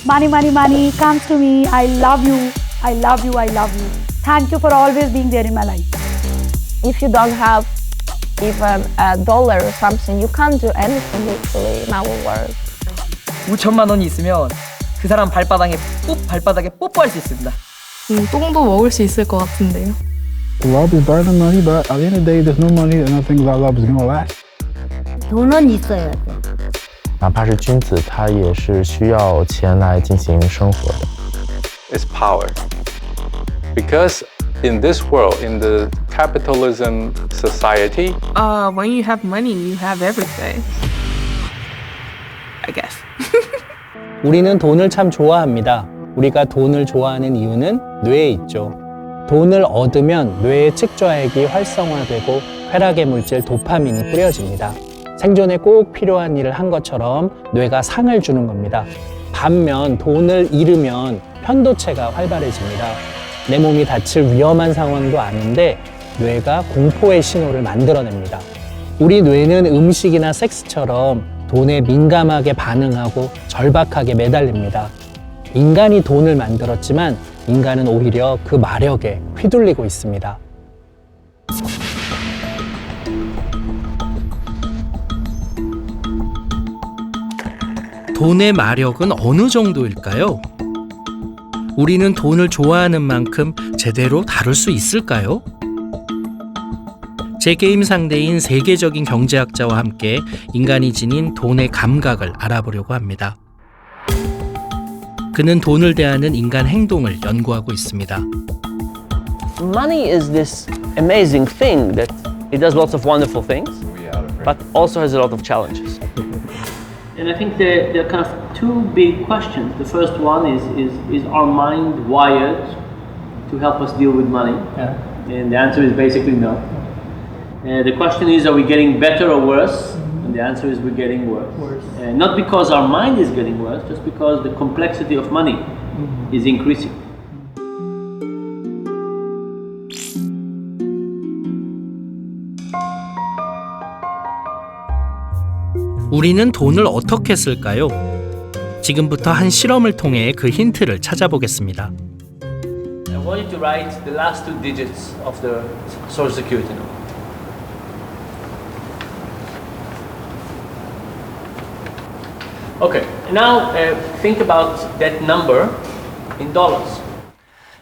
money, money, money comes to me. I love you. I love you. I love you. Thank you for always being there in my life. If you don't have even a dollar or something, you can't do anything literally in our world. 5천만 원이 있으면 그 사람 발바닥에 뽀뽀할 수 있습니다. 똥도 먹을 수 있을 것 같은데요. Love is better than money, but at the end of the day, there's no money, and I think that love is gonna last. 돈은 있어야 돼. 哪怕是君子，他也是需要钱来进行生活的。 is power. Because in this world, in the capitalism society, when you have money, you have everything. I guess. 우리는 돈을 참 좋아합니다. 우리가 돈을 좋아하는 이유는 뇌에 있죠. 돈을 얻으면 뇌의 측좌액이 활성화되고 쾌락의 물질 도파민이 뿌려집니다. 생존에 꼭 필요한 일을 한 것처럼 뇌가 상을 주는 겁니다. 반면 돈을 잃으면 편도체가 활발해집니다. 내 몸이 다칠 위험한 상황도 아닌데 뇌가 공포의 신호를 만들어냅니다. 우리 뇌는 음식이나 섹스처럼 돈에 민감하게 반응하고 절박하게 매달립니다. 인간이 돈을 만들었지만 인간은 오히려 그 마력에 휘둘리고 있습니다. 돈의 마력은 어느 정도일까요? 우리는 돈을 좋아하는 만큼 제대로 다룰 수 있을까요? 제 게임 상대인 세계적인 경제학자와 함께 인간이 지닌 돈의 감각을 알아보려고 합니다. 그는 돈을 대하는 인간 행동을 연구하고 있습니다. Money is this amazing thing that it does lots of wonderful things, but also has a lot of challenges. And I think there are kind of two big questions. The first one is our mind wired to help us deal with money? Yeah. And the answer is basically no. The question is, are we getting better or worse? And the answer is we're getting worse. Not because our mind is getting worse, just because the complexity of money is increasing. 우리는 돈을 어떻게 쓸까요? 지금부터 한 실험을 통해 그 힌트를 찾아보겠습니다. I want you to write the last two digits of the Social Security number. Okay, now think about that number in dollars.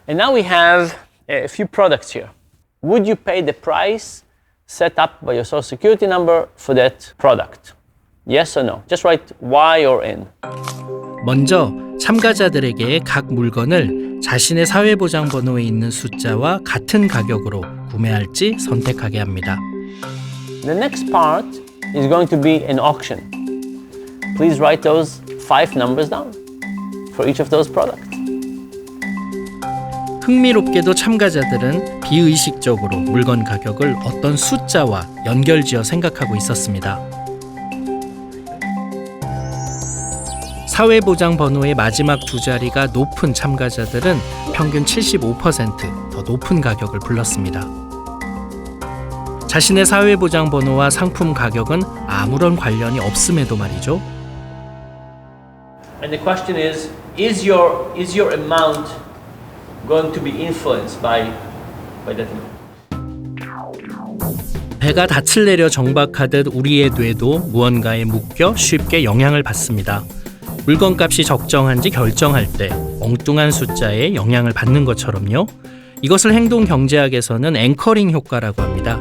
And now we have a few products here. Would you pay the price set up by your Social Security number for that product? Yes or no? Just write Y or N. 먼저 참가자들에게 각 물건을 자신의 사회보장번호에 있는 숫자와 같은 가격으로 구매할지 선택하게 합니다. The next part is going to be an auction. Please write those 5 numbers down for each of those products. 흥미롭게도 참가자들은 비의식적으로 물건 가격을 어떤 숫자와 연결지어 생각하고 있었습니다. 사회보장번호의 마지막 두 자리가 높은 참가자들은 평균 75% 더 높은 가격을 불렀습니다. 자신의 사회보장번호와 상품 가격은 아무런 관련이 없음에도 말이죠. And the question is your amount going to be influenced by that amount? 배가 닻을 내려 정박하듯 우리의 뇌도 무언가에 묶여 쉽게 영향을 받습니다. 물건값이 적정한지 결정할 때 엉뚱한 숫자에 영향을 받는 것처럼요. 이것을 행동 경제학에서는 앵커링 효과라고 합니다.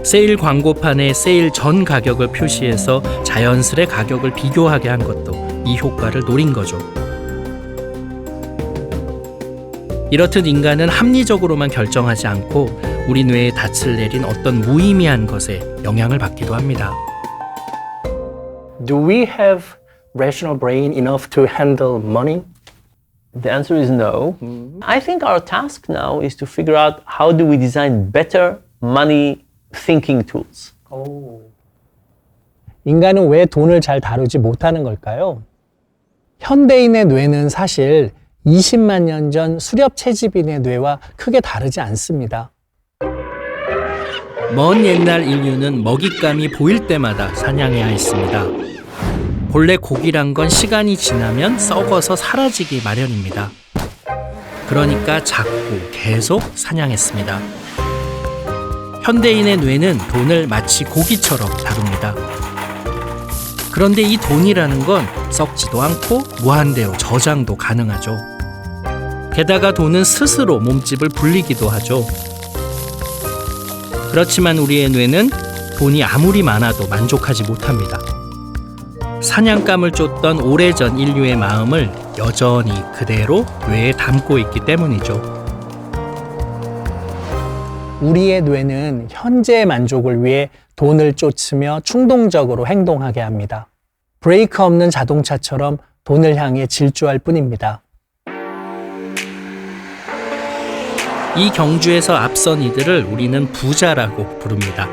세일 광고판에 세일 전 가격을 표시해서 자연스레 가격을 비교하게 한 것도 이 효과를 노린 거죠. 이렇듯 인간은 합리적으로만 결정하지 않고 우리 뇌에 닻을 내린 어떤 무의미한 것에 영향을 받기도 합니다. Do we have rational brain enough to handle money? The answer is no. I think our task now is to figure out how do we design better money thinking tools. 인간은 왜 돈을 잘 다루지 못하는 걸까요? 현대인의 뇌는 사실 20만 년 전 수렵 채집인의 뇌와 크게 다르지 않습니다. 먼 옛날 인류는 먹잇감이 보일 때마다 사냥해야 했습니다. 본래 고기란 건 시간이 지나면 썩어서 사라지기 마련입니다. 그러니까 자꾸 계속 사냥했습니다. 현대인의 뇌는 돈을 마치 고기처럼 다룹니다. 그런데 이 돈이라는 건 썩지도 않고 무한대로 저장도 가능하죠. 게다가 돈은 스스로 몸집을 불리기도 하죠. 그렇지만 우리의 뇌는 돈이 아무리 많아도 만족하지 못합니다. 사냥감을 쫓던 오래전 인류의 마음을 여전히 그대로 뇌에 담고 있기 때문이죠. 우리의 뇌는 현재의 만족을 위해 돈을 쫓으며 충동적으로 행동하게 합니다. 브레이크 없는 자동차처럼 돈을 향해 질주할 뿐입니다. 이 경주에서 앞선 이들을 우리는 부자라고 부릅니다.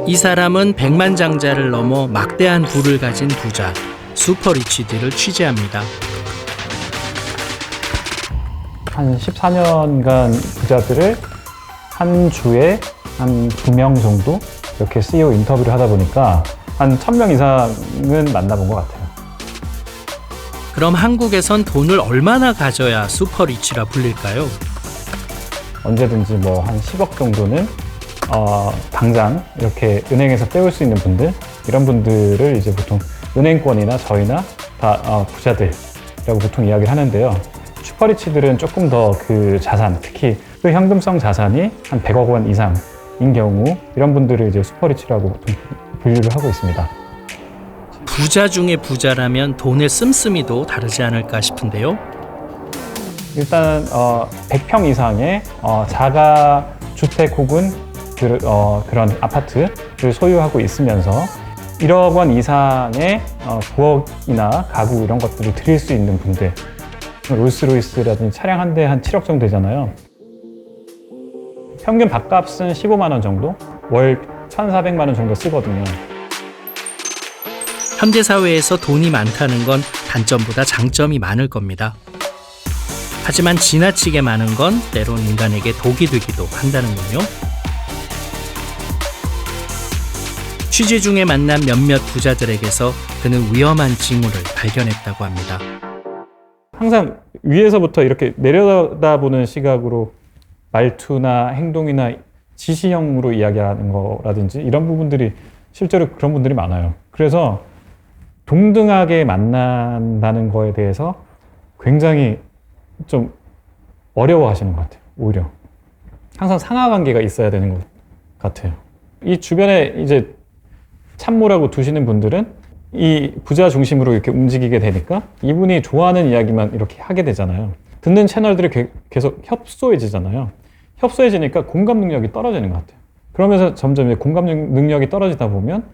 이 사람은 백만장자를 넘어 막대한 부를 가진 부자, 슈퍼리치들을 취재합니다. 한 14년간 부자들을 한 주에 한 2명 정도 이렇게 CEO 인터뷰를 하다 보니까 한 1000명 이상은 만나본 것 같아요. 그럼 한국에선 돈을 얼마나 가져야 슈퍼리치라 불릴까요? 언제든지 뭐 한 10억 정도는 당장 이렇게 은행에서 떼올 수 있는 분들, 이런 분들을 이제 보통 은행권이나 저희나 다 부자들이라고 보통 이야기를 하는데요. 슈퍼리치들은 조금 더 그 자산, 특히 그 현금성 자산이 한 100억 원 이상인 경우, 이런 분들을 이제 슈퍼리치라고 보통 분류를 하고 있습니다. 부자 중에 부자라면 돈의 씀씀이도 다르지 않을까 싶은데요. 일단 100평 이상의 자가 주택 혹은 그런 아파트를 소유하고 있으면서 1억 원 이상의 부엌이나 가구 이런 것들을 드릴 수 있는 분들, 롤스로이스라든지 차량 한 대 한 7억 정도 되잖아요. 평균 밥값은 15만 원 정도, 월 1,400만 원 정도 쓰거든요. 현대사회에서 돈이 많다는 건 단점보다 장점이 많을 겁니다. 하지만 지나치게 많은 건 때론 인간에게 독이 되기도 한다는군요. 취재 중에 만난 몇몇 부자들에게서 그는 위험한 징후를 발견했다고 합니다. 항상 위에서부터 이렇게 내려다보는 시각으로 말투나 행동이나 지시형으로 이야기하는 거라든지 이런 부분들이 실제로 그런 분들이 많아요. 그래서 동등하게 만난다는 거에 대해서 굉장히 좀 어려워하시는 것 같아요. 오히려 항상 상하관계가 있어야 되는 것 같아요. 이 주변에 이제 참모라고 두시는 분들은 이 부자 중심으로 이렇게 움직이게 되니까 이분이 좋아하는 이야기만 이렇게 하게 되잖아요. 듣는 채널들이 계속 협소해지잖아요. 협소해지니까 공감 능력이 떨어지는 것 같아요. 그러면서 점점 이제 공감 능력이 떨어지다 보면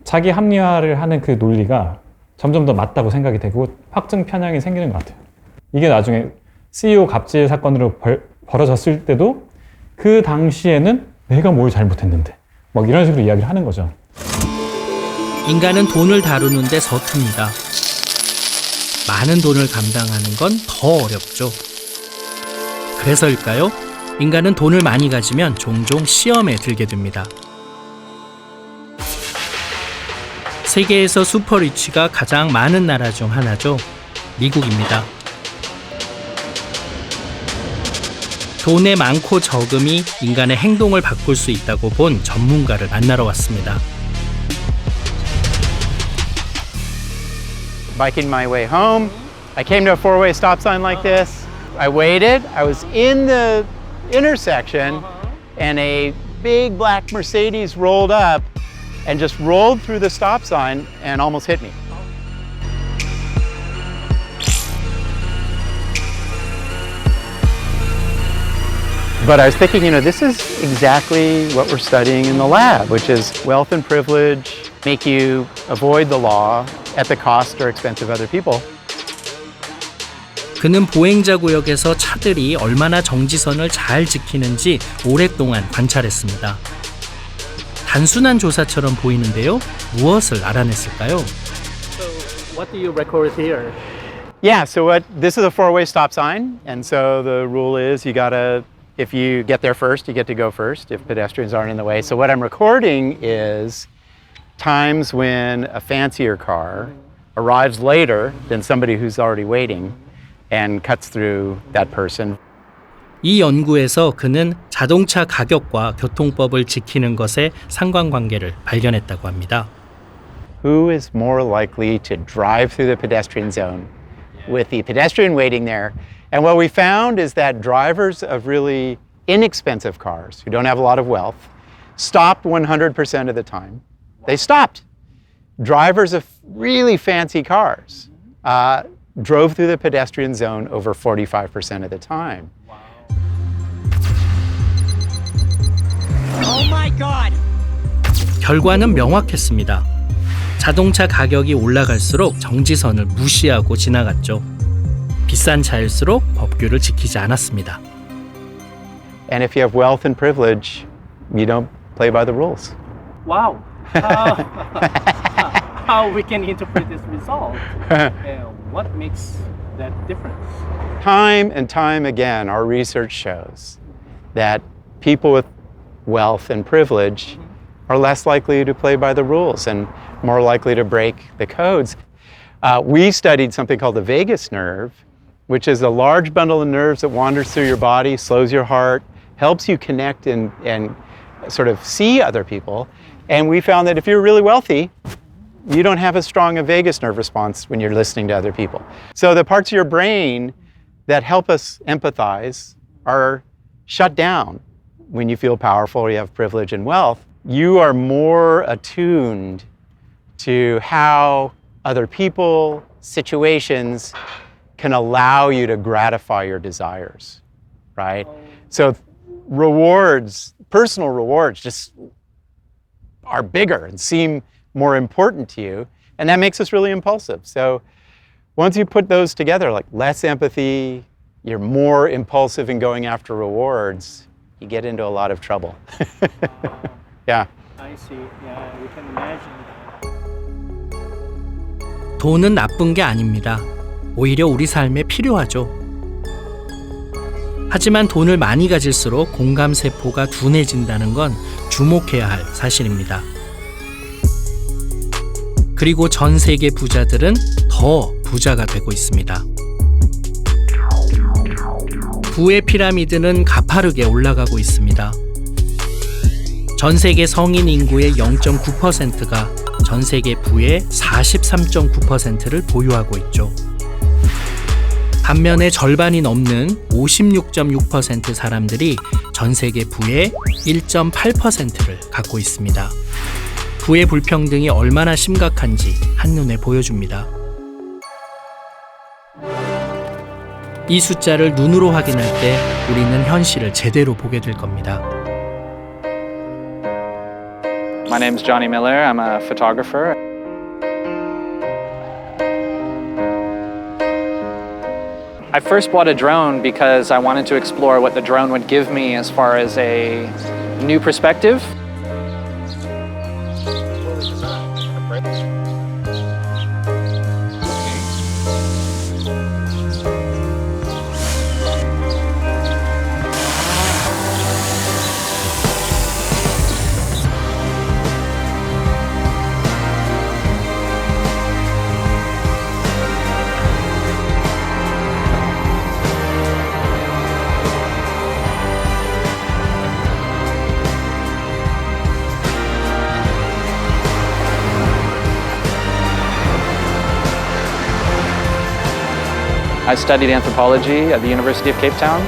자기 합리화를 하는 그 논리가 점점 더 맞다고 생각이 되고 확증 편향이 생기는 것 같아요. 이게 나중에 CEO 갑질 사건으로 벌어졌을 때도 그 당시에는 내가 뭘 잘못했는데 막 이런 식으로 이야기를 하는 거죠. 인간은 돈을 다루는데 서툽니다. 많은 돈을 감당하는 건 더 어렵죠. 그래서일까요? 인간은 돈을 많이 가지면 종종 시험에 들게 됩니다. 세계에서 슈퍼리치가 가장 많은 나라 중 하나죠. 미국입니다. 돈의 많고 적음이 인간의 행동을 바꿀 수 있다고 본 전문가를 만나러 왔습니다. Biking my way home, I came to a four-way stop sign like this. I waited, I was in the intersection, and a big black Mercedes rolled up and just rolled through the stop sign and almost hit me. But I was thinking, this is exactly what we're studying in the lab, which is wealth and privilege make you avoid the law at the cost or expense of other people. 그는 보행자 구역에서 차들이 얼마나 정지선을 잘 지키는지 오랫동안 관찰했습니다. 단순한 조사처럼 보이는데요. 무엇을 알아냈을까요? So, what do you record here? Yeah, so this is a four-way stop sign, and so the rule is you gotta, If you get there first, you get to go first if pedestrians aren't in the way. So what I'm recording is times when a fancier car arrives later than somebody who's already waiting and cuts through that person. 이 연구에서 그는 자동차 가격과 교통법을 지키는 것의 상관관계를 발견했다고 합니다. Who is more likely to drive through the pedestrian zone with the pedestrian waiting there? And what we found is that drivers of really inexpensive cars who don't have a lot of wealth stopped 100% of the time. They stopped. Drivers of really fancy cars drove through the pedestrian zone over 45% of the time. Oh my God! 결과는 명확했습니다. 자동차 가격이 올라갈수록 정지선을 무시하고 지나갔죠. 비싼 차일수록 법규를 지키지 않았습니다. And if you have wealth and privilege, you don't play by the rules. Wow. How we can interpret this result? What makes that difference? Time and time again, our research shows that people with wealth and privilege are less likely to play by the rules and more likely to break the codes. We studied something called the vagus nerve, which is a large bundle of nerves that wanders through your body, slows your heart, helps you connect and sort of see other people. And we found that if you're really wealthy, you don't have as strong a vagus nerve response when you're listening to other people. So the parts of your brain that help us empathize are shut down when you feel powerful, you have privilege and wealth. You are more attuned to how other people, situations can allow you to gratify your desires, right? So rewards, personal rewards just are bigger and seem more important to you, and that makes us really impulsive. So once you put those together, like less empathy, you're more impulsive in going after rewards, you get into a lot of trouble. Yeah. I see. Yeah, we can imagine. 돈은 나쁜 게 아닙니다. 오히려 우리 삶에 필요하죠. 하지만 돈을 많이 가질수록 공감세포가 둔해진다는 건 주목해야 할 사실입니다. 그리고 전 세계 부자들은 더 부자가 되고 있습니다. 부의 피라미드는 가파르게 올라가고 있습니다. 전 세계 성인 인구의 0.9%가 전 세계 부의 43.9%를 보유하고 있죠. 반면에 절반이 넘는 56.6% 사람들이 전 세계 부의 1.8%를 갖고 있습니다. 부의 불평등이 얼마나 심각한지 한눈에 보여줍니다. 이 숫자를 눈으로 확인할 때 우리는 현실을 제대로 보게 될 겁니다. My name's Johnny Miller. I'm a photographer. I first bought a drone because I wanted to explore what the drone would give me as far as a new perspective. I studied anthropology at the University of Cape Town.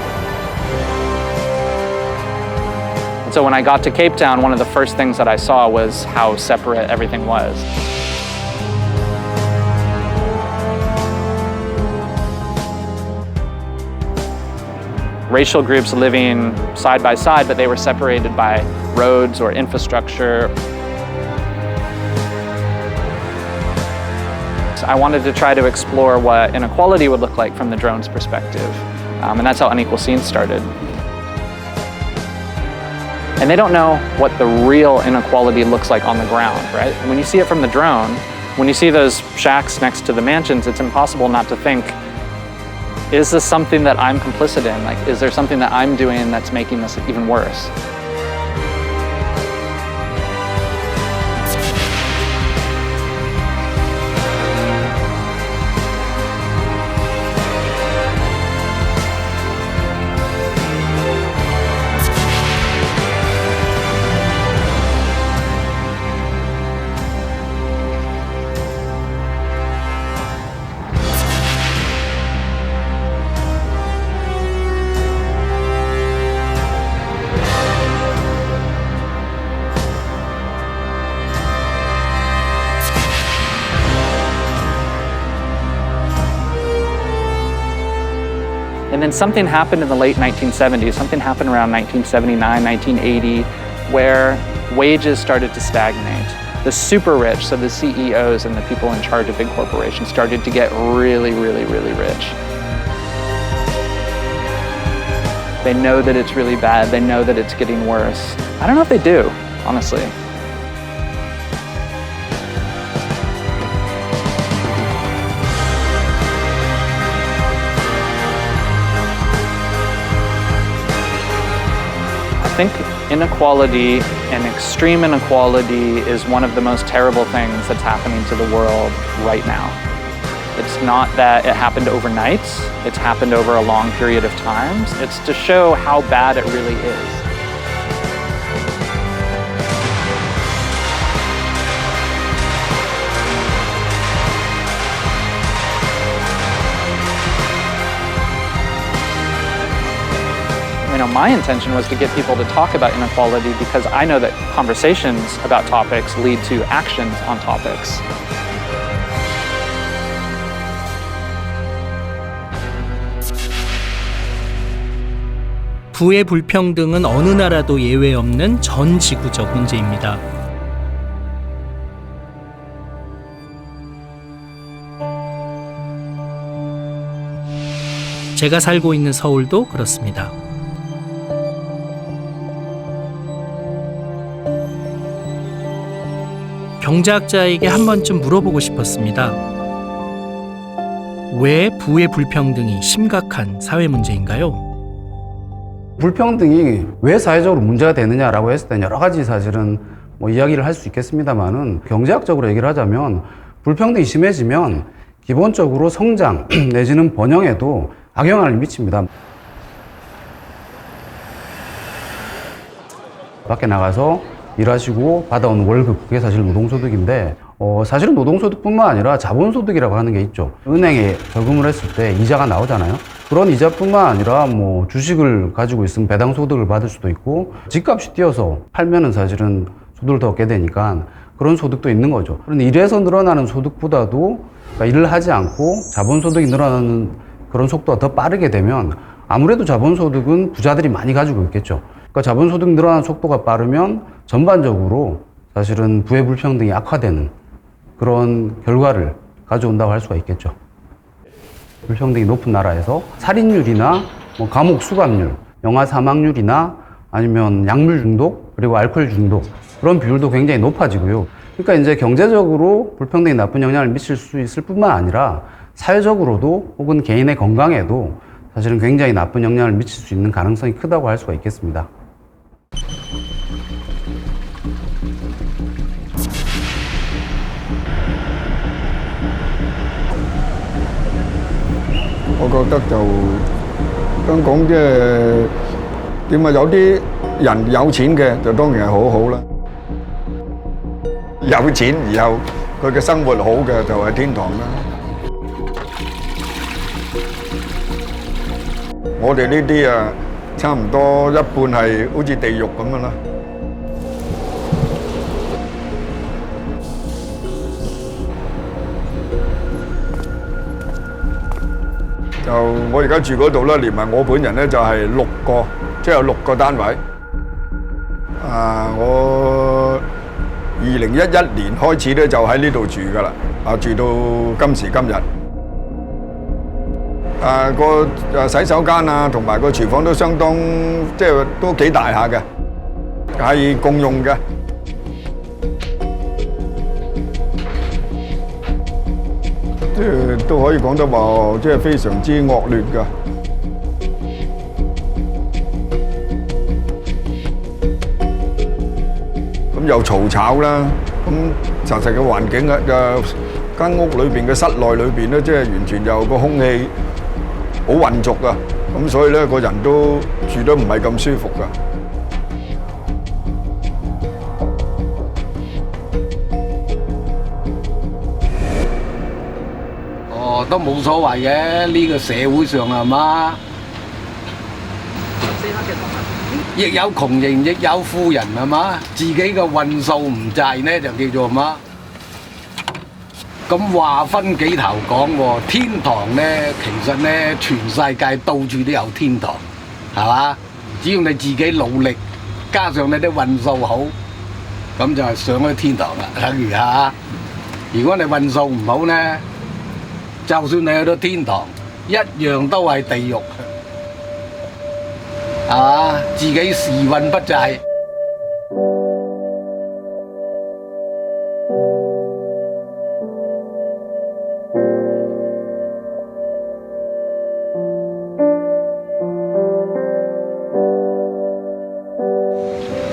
And so when I got to Cape Town, one of the first things that I saw was how separate everything was. Racial groups living side by side, but they were separated by roads or infrastructure. I wanted to try to explore what inequality would look like from the drone's perspective. And that's how Unequal Scenes started. And they don't know what the real inequality looks like on the ground, right? When you see it from the drone, when you see those shacks next to the mansions, it's impossible not to think is this something that I'm complicit in? Like, is there something that I'm doing that's making this even worse? And then something happened in the late 1970s, something happened around 1979, 1980, where wages started to stagnate. The super rich, so the CEOs and the people in charge of big corporations, started to get really, really, really rich. They know that it's really bad, they know that it's getting worse. I don't know if they do, honestly. I think inequality and extreme inequality is one of the most terrible things that's happening to the world right now. It's not that it happened overnight, it's happened over a long period of time. It's to show how bad it really is. You know, my intention was to get people to talk about inequality because I know that conversations about topics lead to actions on topics. 부의 불평등은 어느 나라도 예외 없는 전 지구적 문제입니다. 제가 살고 있는 서울도 그렇습니다. 경제학자에게 한 번쯤 물어보고 싶었습니다. 왜 부의 불평등이 심각한 사회 문제인가요? 불평등이 왜 사회적으로 문제가 되느냐라고 했을 때 여러 가지 사실은 뭐 이야기를 할 수 있겠습니다만은 경제학적으로 얘기를 하자면 불평등이 심해지면 기본적으로 성장 내지는 번영에도 악영향을 미칩니다. 밖에 나가서 일하시고 받아온 월급, 그게 사실 노동소득인데 사실은 노동소득뿐만 아니라 자본소득이라고 하는 게 있죠. 은행에 저금을 했을 때 이자가 나오잖아요. 그런 이자뿐만 아니라 뭐 주식을 가지고 있으면 배당소득을 받을 수도 있고 집값이 뛰어서 팔면은 사실은 소득을 더 얻게 되니까 그런 소득도 있는 거죠. 그런데 일해서 늘어나는 소득보다도 그러니까 일을 하지 않고 자본소득이 늘어나는 그런 속도가 더 빠르게 되면 아무래도 자본소득은 부자들이 많이 가지고 있겠죠. 그러니까 자본소득 늘어나는 속도가 빠르면 전반적으로 사실은 부의 불평등이 악화되는 그런 결과를 가져온다고 할 수가 있겠죠. 불평등이 높은 나라에서 살인율이나 뭐 감옥 수감률, 영아 사망률이나 아니면 약물 중독, 그리고 알코올 중독 그런 비율도 굉장히 높아지고요. 그러니까 이제 경제적으로 불평등이 나쁜 영향을 미칠 수 있을 뿐만 아니라 사회적으로도 혹은 개인의 건강에도 사실은 굉장히 나쁜 영향을 미칠 수 있는 가능성이 크다고 할 수가 있겠습니다.我覺得就香港即係點啊？有啲人有錢嘅就當然係好好啦。有錢然後佢嘅生活好嘅就係天堂啦。我哋呢啲啊，差唔多一半係好似地獄咁樣啦。就我而家住嗰度咧，連埋我本人咧就係6個，即係有6個單位。我2011年開始咧就喺呢度住噶啦，住到今時今日。個洗手間啊，同埋個廚房都相當，即係都幾大下嘅，係共用嘅。都可以講得話，即係非常之惡劣㗎。咁又嘈吵啦，咁實嘅環境啊，間屋裏邊嘅室內裏邊咧，即係完全就個空氣好混濁㗎，咁所以咧個人都住得唔係咁舒服㗎。都冇所謂嘅，呢個社會上係嘛，亦有窮人亦有富人係嘛，自己嘅運數唔濟呢就叫做乜？咁話分幾頭講喎，天堂呢其實呢全世界到處都有天堂，係嘛？只要你自己努力，加上你啲運數好，咁就係上咗天堂啦。等於嚇，如果你運數唔好呢？就算你去到天堂，一樣都係地獄，係嘛？自己時運不濟。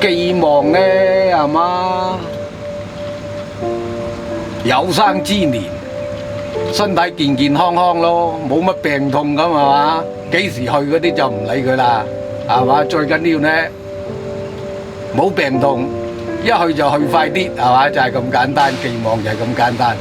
寄望呢，係嘛？有生之年。身體健健康康咯，冇乜病痛咁係嘛？幾時去嗰啲就唔理佢啦，係嘛？最緊要呢冇病痛，一去就去快啲，係嘛？就係咁簡單，寄望就係咁簡單。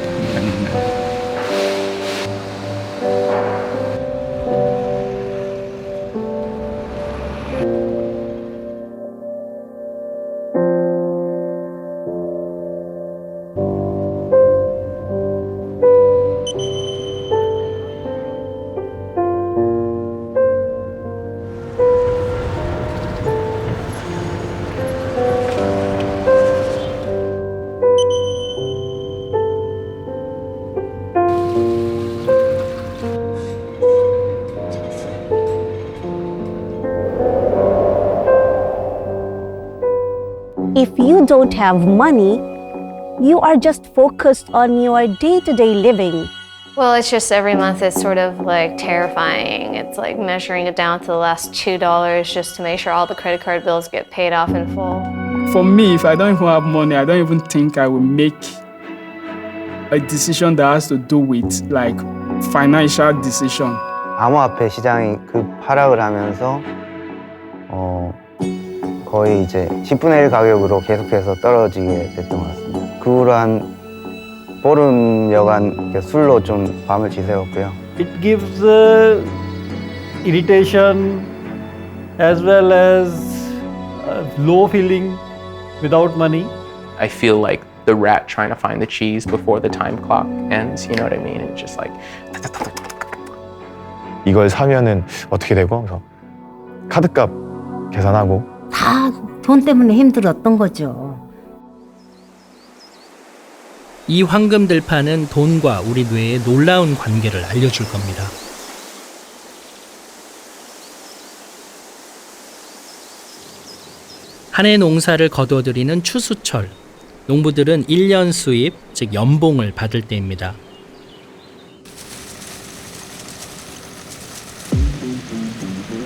If you don't have money, you are just focused on your day-to-day living. Well, it's just every month it's sort of like terrifying. It's like measuring it down to the last $2 just to make sure all the credit card bills get paid off in full. For me, if I don't even have money, I don't even think I will make a decision that has to do with like financial decision. 암호화폐 시장이 하락을 하면서 거의 이제 10분의 1 가격으로 계속해서 떨어지게 됐던 것 같습니다. 그 후로 한 보름여간 술로 좀 밤을 지새웠고요. It gives irritation as well as low feeling without money. I feel like the rat trying to find the cheese before the time clock ends. You know what I mean? It's just like 이걸 사면은 어떻게 되고? 그래서 카드값 계산하고 다 돈 때문에 힘들었던 거죠. 이 황금들판은 돈과 우리 뇌의 놀라운 관계를 알려줄 겁니다. 한 해 농사를 거둬들이는 추수철, 농부들은 1년 수입, 즉 연봉을 받을 때입니다.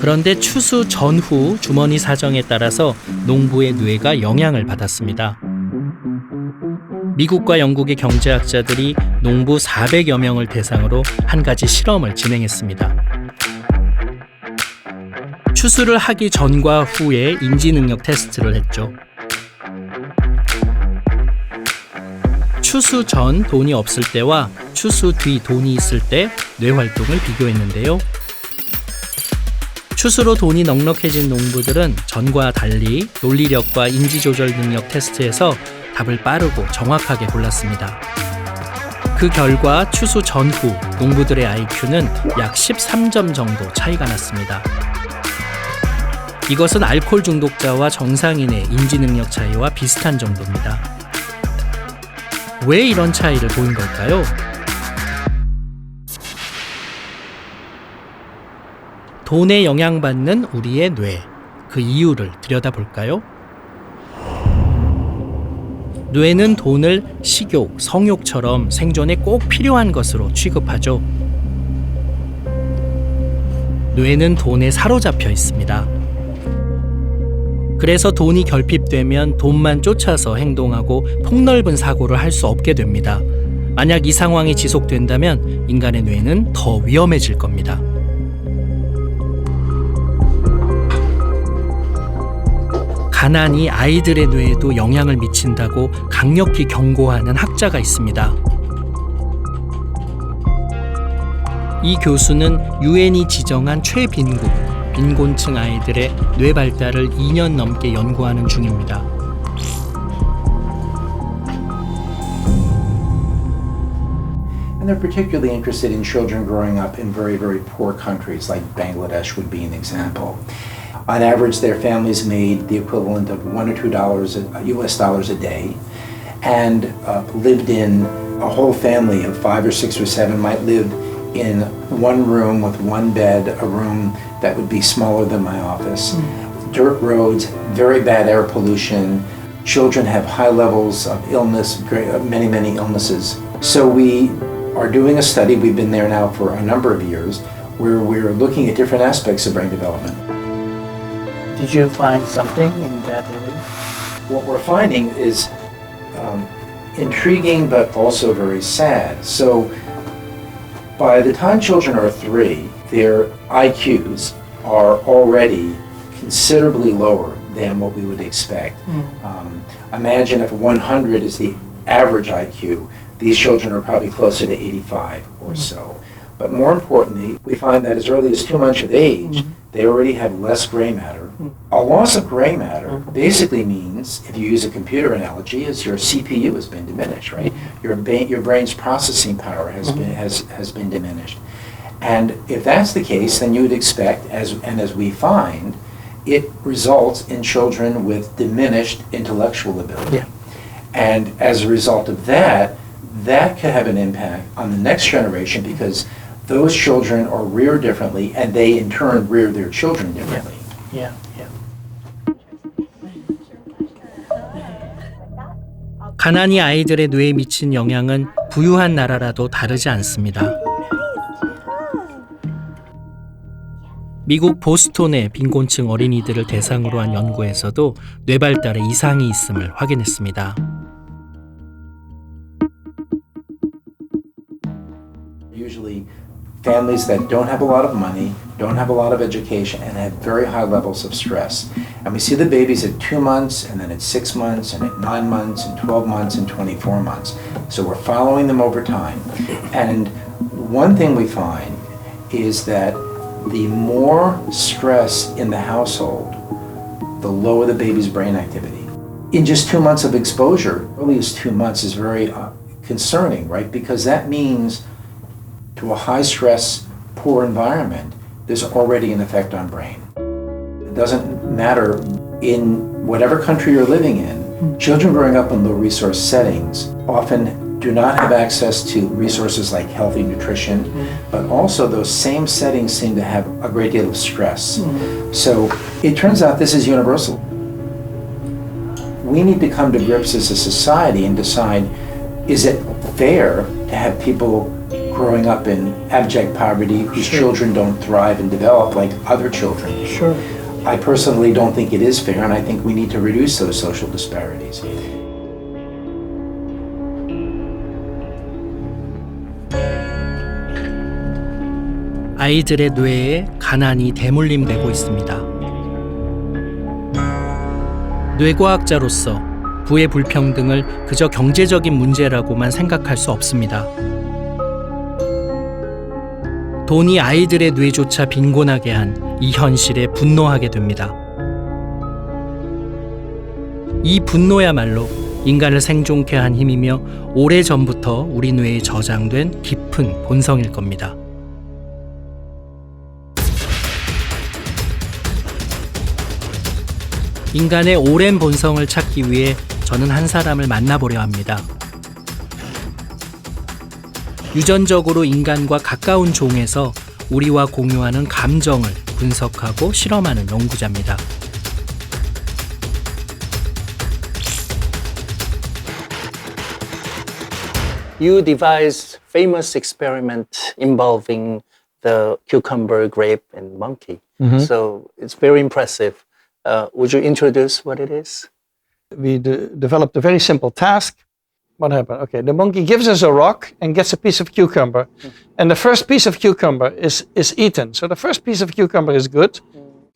그런데 추수 전후 주머니 사정에 따라서 농부의 뇌가 영향을 받았습니다. 미국과 영국의 경제학자들이 농부 400여 명을 대상으로 한 가지 실험을 진행했습니다. 추수를 하기 전과 후에 인지능력 테스트를 했죠. 추수 전 돈이 없을 때와 추수 뒤 돈이 있을 때 뇌 활동을 비교했는데요. 추수로 돈이 넉넉해진 농부들은 전과 달리 논리력과 인지조절 능력 테스트에서 답을 빠르고 정확하게 골랐습니다. 그 결과 추수 전후 농부들의 IQ는 약 13점 정도 차이가 났습니다. 이것은 알코올 중독자와 정상인의 인지능력 차이와 비슷한 정도입니다. 왜 이런 차이를 보인 걸까요? 돈에 영향받는 우리의 뇌, 그 이유를 들여다볼까요? 뇌는 돈을 식욕, 성욕처럼 생존에 꼭 필요한 것으로 취급하죠. 뇌는 돈에 사로잡혀 있습니다. 그래서 돈이 결핍되면 돈만 쫓아서 행동하고 폭넓은 사고를 할 수 없게 됩니다. 만약 이 상황이 지속된다면 인간의 뇌는 더 위험해질 겁니다. 가난이 아이들의 뇌에도 영향을 미친다고 강력히 경고하는 학자가 있습니다. 이 교수는 유엔이 지정한 최빈국, 빈곤층 아이들의 뇌 발달을 2년 넘게 연구하는 중입니다. And they're particularly interested in children growing up in very, very poor countries, like Bangladesh would be an example. On average, their families made the equivalent of $1 or $2 US dollars a day, and lived in a whole family of 5 or 6 or 7 might live in one room with one bed, a room that would be smaller than my office. Dirt roads, very bad air pollution. Children have high levels of illness, many, many illnesses. So we are doing a study, we've been there now for a number of years, where we're looking at different aspects of brain development. Did you find something in that area? What we're finding is intriguing but also very sad. So by the time children are 3, their IQs are already considerably lower than what we would expect. Imagine if 100 is the average IQ, these children are probably closer to 85 or so. But more importantly, we find that as early as 2 months of age, they already have less gray matter. A loss of gray matter basically means, if you use a computer analogy, is your CPU has been diminished, right? Your brain's processing power has been diminished. And if that's the case, then you would expect, as we find, it results in children with diminished intellectual ability. Yeah. And as a result of that could have an impact on the next generation, because those children are reared differently, and they in turn rear their children differently. Yeah, yeah. 가난이 아이들의 뇌에 미친 영향은 부유한 나라라도 다르지 않습니다. 미국 보스톤의 빈곤층 어린이들을 대상으로 한 연구에서도 뇌 발달에 이상이 있음을 확인했습니다. Usually families that don't have a lot of money, don't have a lot of education, and have very high levels of stress. And we see the babies at 2 months, and then at 6 months, and at 9 months, and 12 months, and 24 months. So we're following them over time. And one thing we find is that the more stress in the household, the lower the baby's brain activity. In just 2 months of exposure, early as 2 months is very concerning, right? Because that means to a high stress, poor environment, there's already an effect on brain. It doesn't matter in whatever country you're living in, children growing up in low resource settings often do not have access to resources like healthy nutrition, but also those same settings seem to have a great deal of stress. So it turns out this is universal. We need to come to grips as a society and decide, is it fair to have people growing up in abject poverty whose children don't thrive and develop like other children? Sure. I personally don't think it is fair, and I think we need to reduce those social disparities. 아이들의 뇌에 가난이 대물림되고 있습니다. 뇌과학자로서 부의 불평등을 그저 경제적인 문제라고만 생각할 수 없습니다. 돈이 아이들의 뇌조차 빈곤하게 한 이 현실에 분노하게 됩니다. 이 분노야말로 인간을 생존케 한 힘이며 오래전부터 우리 뇌에 저장된 깊은 본성일 겁니다. 인간의 오랜 본성을 찾기 위해 저는 한 사람을 만나보려 합니다. 유전적으로 인간과 가까운 종에서 우리와 공유하는 감정을 분석하고 실험하는 연구자입니다. You devised famous experiment involving the cucumber, grape, and monkey. So it's very impressive. Would you introduce what it is? We developed a very simple task. What happened? Okay, the monkey gives us a rock and gets a piece of cucumber. And the first piece of cucumber is eaten. So the first piece of cucumber is good.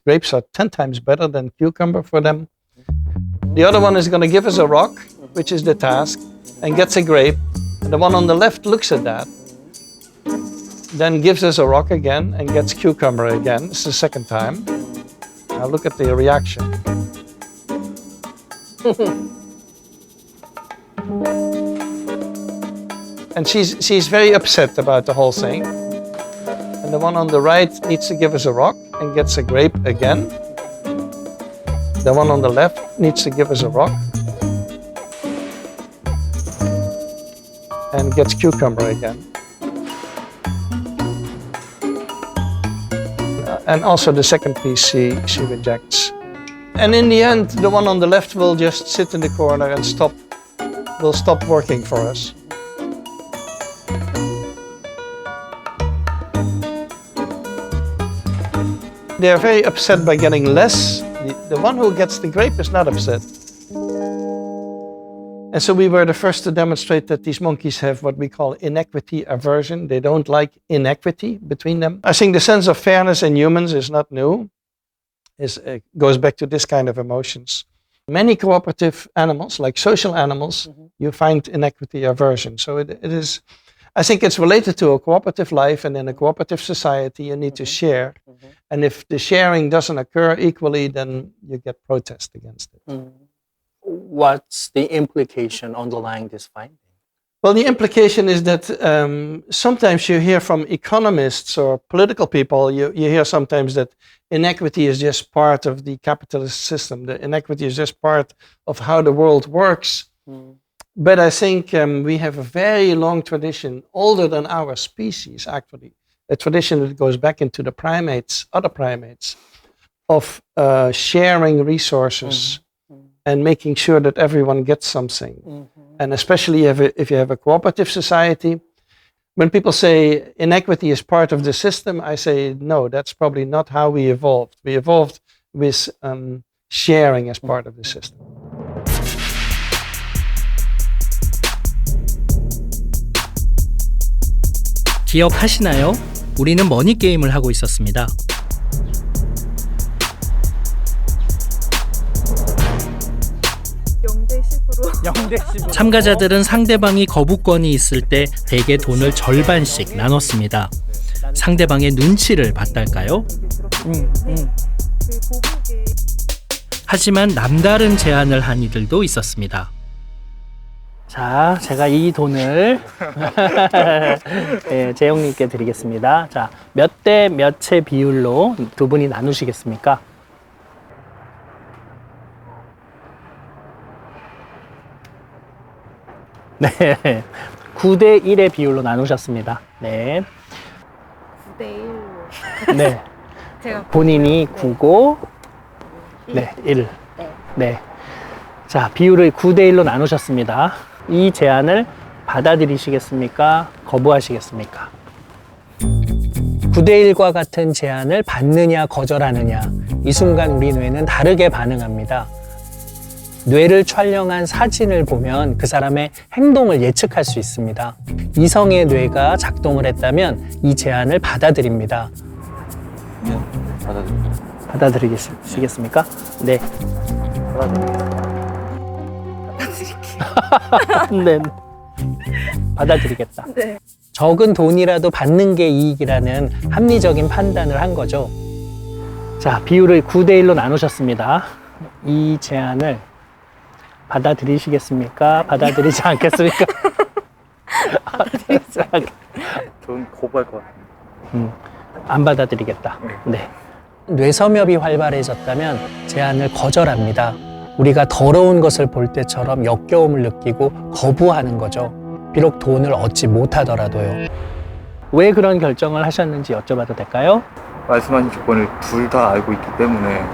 Grapes are 10 times better than cucumber for them. The other one is going to give us a rock, which is the task, and gets a grape. And the one on the left looks at that, then gives us a rock again and gets cucumber again. It's the second time. Now look at the reaction. And she's very upset about the whole thing. And the one on the right needs to give us a rock and gets a grape again. The one on the left needs to give us a rock and gets cucumber again. And also the second piece she rejects. And in the end, the one on the left will just sit in the corner and will stop working for us. They are very upset by getting less. The one who gets the grape is not upset. And so we were the first to demonstrate that these monkeys have what we call inequity aversion. They don't like inequity between them. I think the sense of fairness in humans is not new. It goes back to this kind of emotions. Many cooperative animals, like social animals, you find inequity aversion. So it is, I think it's related to a cooperative life, and in a cooperative society you need to share. And if the sharing doesn't occur equally, then you get protest against it. What's the implication underlying this finding? Well, the implication is that sometimes you hear from economists or political people, you hear sometimes that inequity is just part of the capitalist system. The inequity is just part of how the world works. But I think we have a very long tradition, older than our species actually, a tradition that goes back into the primates, other primates, of sharing resources and making sure that everyone gets something. And especially if you have a cooperative society, when people say inequity is part of the system, I say, no, that's probably not how we evolved. We evolved with sharing as part of the system. 기억하시나요? 우리는 머니 게임을 하고 있었습니다. 참가자들은 상대방이 거부권이 있을 때 대개 돈을 절반씩 나눴습니다. 상대방의 눈치를 봤달까요? 하지만 남다른 제안을 한 이들도 있었습니다. 자, 제가 이 돈을 네, 재영님께 드리겠습니다. 자, 몇 대 몇의 비율로 두 분이 나누시겠습니까? 네, 9대 1의 비율로 나누셨습니다. 네. 9대 1로. 네. 제가 본인이 9고, 네, 1. 네. 네. 자, 비율을 9대 1로 나누셨습니다. 이 제안을 받아들이시겠습니까? 거부하시겠습니까? 9대 1과 같은 제안을 받느냐, 거절하느냐. 이 순간 우리 뇌는 다르게 반응합니다. 뇌를 촬영한 사진을 보면 그 사람의 행동을 예측할 수 있습니다. 이성의 뇌가 작동을 했다면 이 제안을 받아들입니다. 네, 받아들입니다. 받아들이시겠습니까? 네. 네. 받아들이겠다. 네. 적은 돈이라도 받는 게 이익이라는 합리적인 판단을 한 거죠. 자, 비율을 9대 1로 나누셨습니다. 이 제안을 받아들이시겠습니까? 받아들이지 않겠습니까? 받아들이지 않겠습니까? 저는 거부할 것 같아요. 안 받아들이겠다. 네. 뇌섬엽이 활발해졌다면 제안을 거절합니다. 우리가 더러운 것을 볼 때처럼 역겨움을 느끼고 거부하는 거죠. 비록 돈을 얻지 못하더라도요. 왜 그런 결정을 하셨는지 여쭤봐도 될까요? 말씀하신 조건을 둘 다 알고 있기 때문에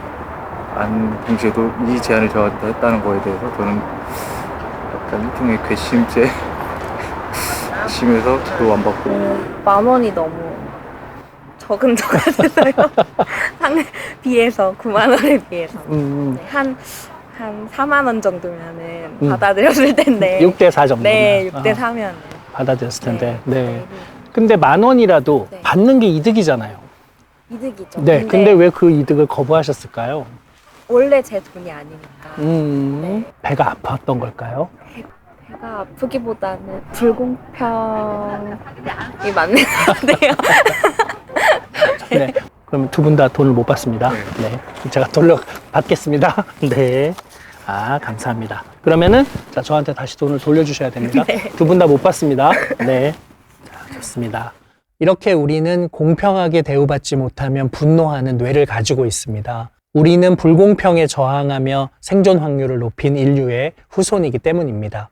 동시에도 이 제안을 저한테 했다는 거에 대해서 저는 약간 일종의 괘씸죄 심해서 저도 안 받고. 10,000원이 너무 적은 것 같아요. 상 비해서 9만 원에 비해서 네, 한 4만 원 정도면은 받아들였을 텐데 6대 4 정도. 네, 6대 4면 받아들였을 텐데. 네. 근데 10,000원이라도 받는 게 이득이잖아요. 이득이죠. 네. 근데 왜 그 이득을 거부하셨을까요? 원래 제 돈이 아니니까. 배가 아팠던 걸까요? 배가 아프기보다는 불공평이 맞는 것 같아요. 네. 그럼 두 분 다 돈을 못 받습니다. 네. 제가 돌려받겠습니다. 네. 아, 감사합니다. 그러면은, 자, 저한테 다시 돈을 돌려주셔야 됩니다. 네. 두 분 다 못 받습니다. 네. 자, 좋습니다. 이렇게 우리는 공평하게 대우받지 못하면 분노하는 뇌를 가지고 있습니다. 우리는 불공평에 저항하며 생존 확률을 높인 인류의 후손이기 때문입니다.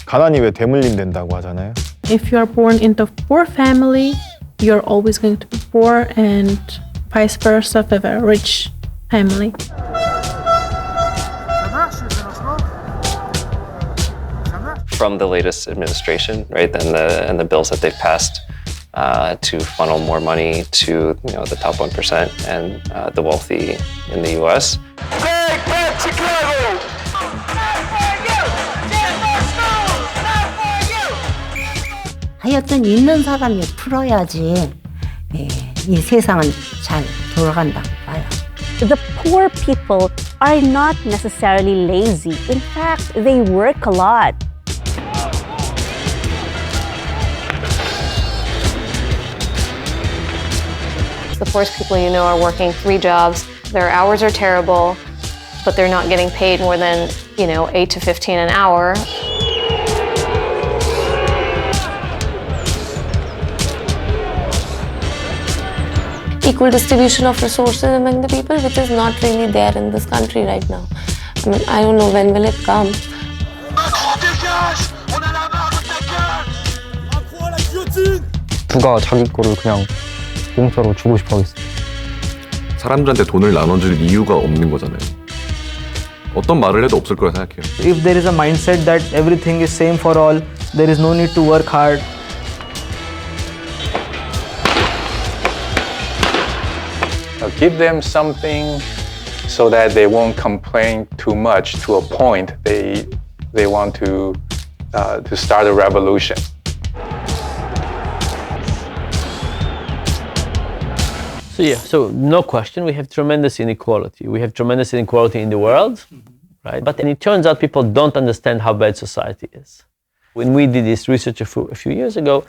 가난이 왜 대물림 된다고 하잖아요. If you are born into poor family, you are always going to be poor, and vice versa with a rich family. From the latest administration, right, and the bills that they've passed to funnel more money to the top 1% and the wealthy in the U.S. 하여튼 있는 사람이 풀어야지 이 세상은 잘 돌아간다고 봐요. The poor people are not necessarily lazy. In fact, they work a lot. The poorest people you know are working 3 jobs. Their hours are terrible, but they're not getting paid more than, 8 to 15 an hour. Equal distribution of resources among the people, which is not really there in this country right now. I mean, I don't know when will it come. 누가 자기 거를 그냥 공짜로 주고 싶어 하겠어요. 사람들한테 돈을 나눠줄 이유가 없는 거잖아요. 어떤 말을 해도 없을 거라 생각해요. If there is a mindset that everything is same for all, there is no need to work hard. Give them something so that they won't complain too much to a point they want to start a revolution. So no question, we have tremendous inequality. We have tremendous inequality in the world, right? But it turns out people don't understand how bad society is. When we did this research a few years ago,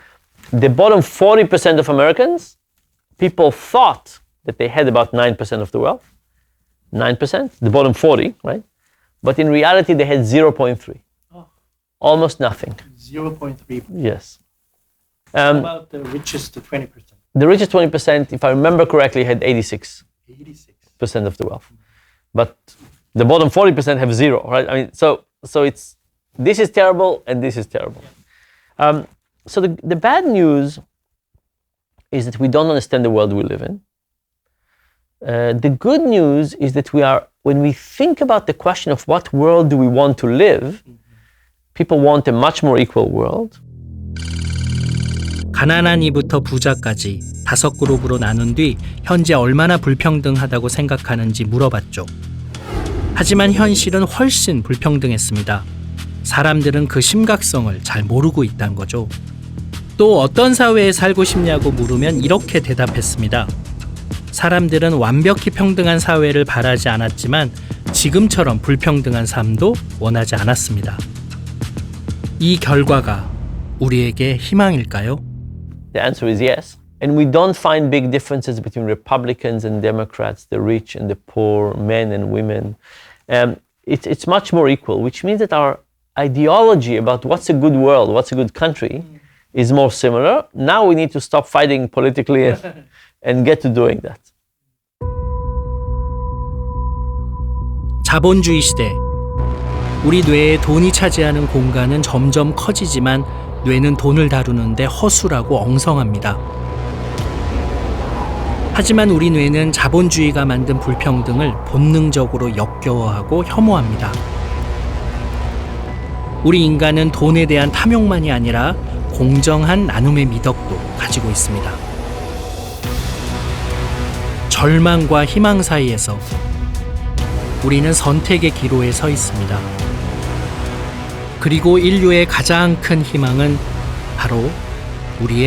the bottom 40% of Americans, people thought that they had about 9% of the wealth. 9%, the bottom 40, right? But in reality, they had 0.3. Almost nothing. 0.3. Yes. How about the richest 20%? The richest 20%, if I remember correctly, had 86% of the wealth. But the bottom 40% have 0, right? I mean, so it's, this is terrible and this is terrible. So the bad news is that we don't understand the world we live in. The good news is that when we think about the question of what world do we want to live, people want a much more equal world. 가난한 이부터 부자까지 5그룹으로 나눈 뒤 현재 얼마나 불평등하다고 생각하는지 물어봤죠. 하지만 현실은 훨씬 불평등했습니다. 사람들은 그 심각성을 잘 모르고 있다는 거죠. 또 어떤 사회에 살고 싶냐고 물으면 이렇게 대답했습니다. 사람들은 완벽히 평등한 사회를 바라지 않았지만 지금처럼 불평등한 삶도 원하지 않았습니다. 이 결과가 우리에게 희망일까요? The answer is yes. And we don't find big differences between Republicans and Democrats, the rich and the poor, men and women. It's much more equal, which means that our ideology about what's a good world, what's a good country, is more similar. Now we need to stop fighting politically and get to doing that. 자본주의 시대. 우리 뇌에 돈이 차지하는 공간은 점점 커지지만 뇌는 돈을 다루는데 허술하고 엉성합니다. 하지만 우리 뇌는 자본주의가 만든 불평등을 본능적으로 역겨워하고 혐오합니다. 우리 인간은 돈에 대한 탐욕만이 아니라 공정한 나눔의 미덕도 가지고 있습니다. 절망과 희망 사이에서 우리는 선택의 기로에 서 있습니다. 그리고 인류의 가장 큰 희망은 바로 우리의